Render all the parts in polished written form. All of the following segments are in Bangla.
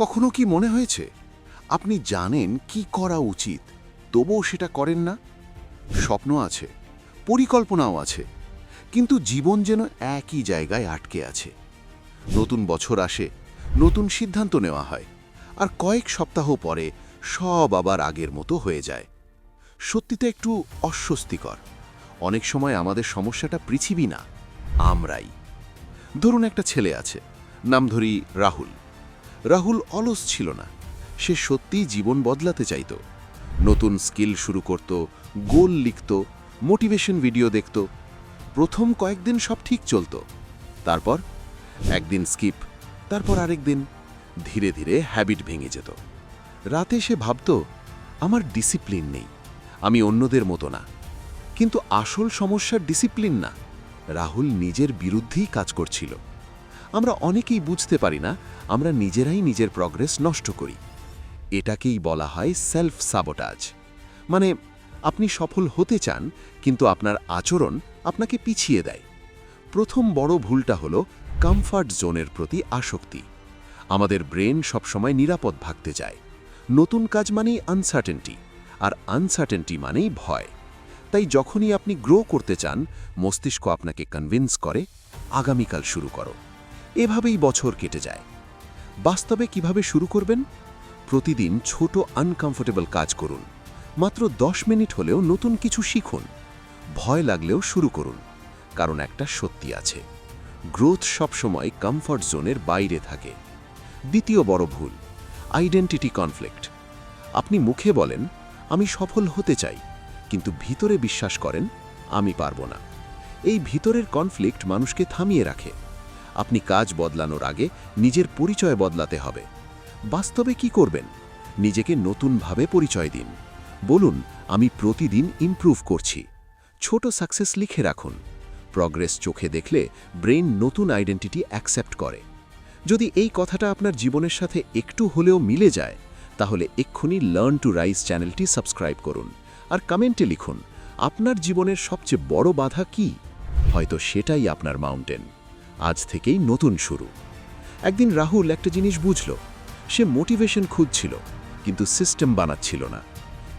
কখনো কি মনে হয়েছে আপনি জানেন কি করা উচিত, তবুও সেটা করেন না? স্বপ্ন আছে, পরিকল্পনাও আছে, কিন্তু জীবন যেন একই জায়গায় আটকে আছে। নতুন বছর আসে, নতুন সিদ্ধান্ত নেওয়া হয়, আর কয়েক সপ্তাহ পরে সব আবার আগের মতো হয়ে যায়। সত্যিটা একটু অস্বস্তিকর। অনেক সময় আমাদের সমস্যাটা পৃথিবী না, আমরাই। ধরুন একটা ছেলে আছে, নাম ধরি রাহুল। রাহুল অলস ছিল না, সে সত্যিই জীবন বদলাতে চাইত। নতুন স্কিল শুরু করত, গোল লিখত, মোটিভেশন ভিডিও দেখত। প্রথম কয়েকদিন সব ঠিক চলত, তারপর একদিন স্কিপ, তারপর আরেক দিন। ধীরে ধীরে হ্যাবিট ভেঙে যেত। রাতে সে ভাবত, আমার ডিসিপ্লিন নেই, আমি অন্যদের মতো না। কিন্তু আসল সমস্যা ডিসিপ্লিন না, রাহুল নিজের বিরুদ্ধেই কাজ করছিল। আমরা অনেকেই বুঝতে পারি না, আমরা নিজেরাই নিজের প্রগ্রেস নষ্ট করি। এটাকেই বলা হয় সেলফ সাবোটাজ। মানে আপনি সফল হতে চান, কিন্তু আপনার আচরণ আপনাকে পিছিয়ে দেয়। প্রথম বড় ভুলটা হলো কমফর্ট জোনের প্রতি আসক্তি। আমাদের ব্রেন সবসময় নিরাপদ ভাবতে চায়। নতুন কাজ মানেই আনসার্টেনটি, আর আনসার্টেনটি মানেই ভয়। তাই যখনই আপনি গ্রো করতে চান, মস্তিষ্ক আপনাকে কনভিন্স করে, আগামীকাল শুরু করো। এভাবেই বছর কেটে যায়। বাস্তবে কিভাবে শুরু করবেন? প্রতিদিন ছোট আনকমফোর্টেবল কাজ করুন। মাত্র 10 মিনিট হলেও নতুন কিছু শিখুন। ভয় লাগলেও শুরু করুন, কারণ একটা সত্যি আছে, গ্রোথ সবসময় কমফর্ট জোনের বাইরে থাকে। দ্বিতীয় বড় ভুল, আইডেন্টিটি কনফ্লিক্ট। আপনি মুখে বলেন, আমি সফল হতে চাই, কিন্তু ভিতরে বিশ্বাস করেন, আমি পারবো না। এই ভিতরের কনফ্লিক্ট মানুষকে থামিয়ে রাখে। আপনি কাজ বদলানোর আগে নিজের পরিচয় বদলাতে হবে। বাস্তবে কি করবেন? নিজেকে নতুনভাবে পরিচয় দিন। বলুন, আমি প্রতিদিন ইমপ্রুভ করছি। ছোট সাকসেস লিখে রাখুন। প্রগ্রেস চোখে দেখলে ব্রেইন নতুন আইডেন্টিটি অ্যাকসেপ্ট করে। যদি এই কথাটা আপনার জীবনের সাথে একটু হলেও মিলে যায়, তাহলে এক্ষুনি লার্ন টু রাইজ চ্যানেলটি সাবস্ক্রাইব করুন, আর কমেন্টে লিখুন আপনার জীবনের সবচেয়ে বড় বাধা কি। হয়তো সেটাই আপনার মাউন্টেন। আজ থেকেই নতুন শুরু। একদিন রাহুল একটা জিনিস বুঝল, সে মোটিভেশন খুঁজছিল, কিন্তু সিস্টেম বানাচ্ছিল না।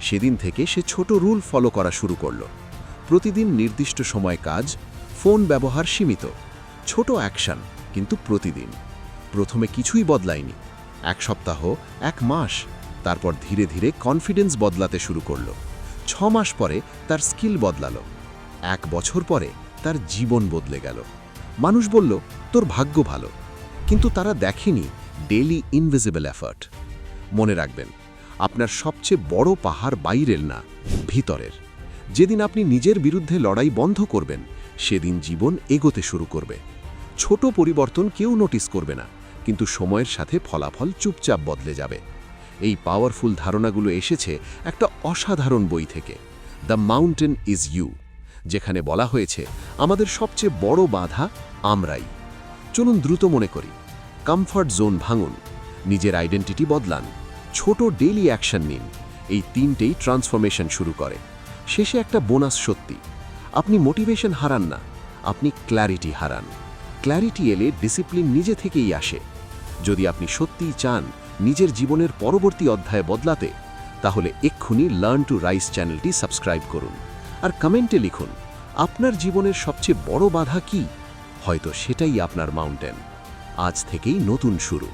সেদিন থেকে সে ছোট রুল ফলো করা শুরু করল। প্রতিদিন নির্দিষ্ট সময় কাজ, ফোন ব্যবহার সীমিত। ছোট অ্যাকশন, কিন্তু প্রতিদিন। প্রথমে কিছুই বদলায়নি। 1 সপ্তাহ, 1 মাস, তারপর ধীরে ধীরে কনফিডেন্স বদলাতে শুরু করল। 6 মাস পরে তার স্কিল বদলালো। 1 বছর পরে তার জীবন বদলে গেল। মানুষ বলল, তোর ভাগ্য ভালো, কিন্তু তারা দেখেনি ডেইলি ইনভিজিবল এফার্ট। মনে রাখবেন, আপনার সবচেয়ে বড় পাহাড় বাইরের না, ভিতরের। যেদিন আপনি নিজের বিরুদ্ধে লড়াই বন্ধ করবেন, সেদিন জীবন এগোতে শুরু করবে। ছোট পরিবর্তন কেউ নোটিস করবে না, কিন্তু সময়ের সাথে ফলাফল চুপচাপ বদলে যাবে। এই পাওয়ারফুল ধারণাগুলো এসেছে একটা অসাধারণ বই থেকে, দ্য মাউন্টেন ইজ ইউ, যেখানে বলা হয়েছে আমাদের সবচেয়ে বড় বাধা আমরাই। চলুন দ্রুত মনে করি, কমফর্ট জোন ভাঙুন, নিজের আইডেন্টিটি বদলান, ছোট ডেইলি অ্যাকশন নিন। এই 3টেই ট্রান্সফরমেশন শুরু করে। শেষে একটা বোনাস সত্যি, আপনি মোটিভেশন হারান না, আপনি ক্ল্যারিটি হারান। ক্ল্যারিটি এলে ডিসিপ্লিন নিজে থেকেই আসে। যদি আপনি সত্যিই চান নিজের জীবনের পরবর্তী অধ্যায় বদলাতে, তাহলে এক্ষুনি লার্ন টু রাইজ চ্যানেলটি সাবস্ক্রাইব করুন, আর কমেন্টে লিখুন আপনার জীবনের সবচেয়ে বড় বাধা কি। হয়তো সেটাই আপনার মাউন্টেন। আজ থেকেই নতুন শুরু।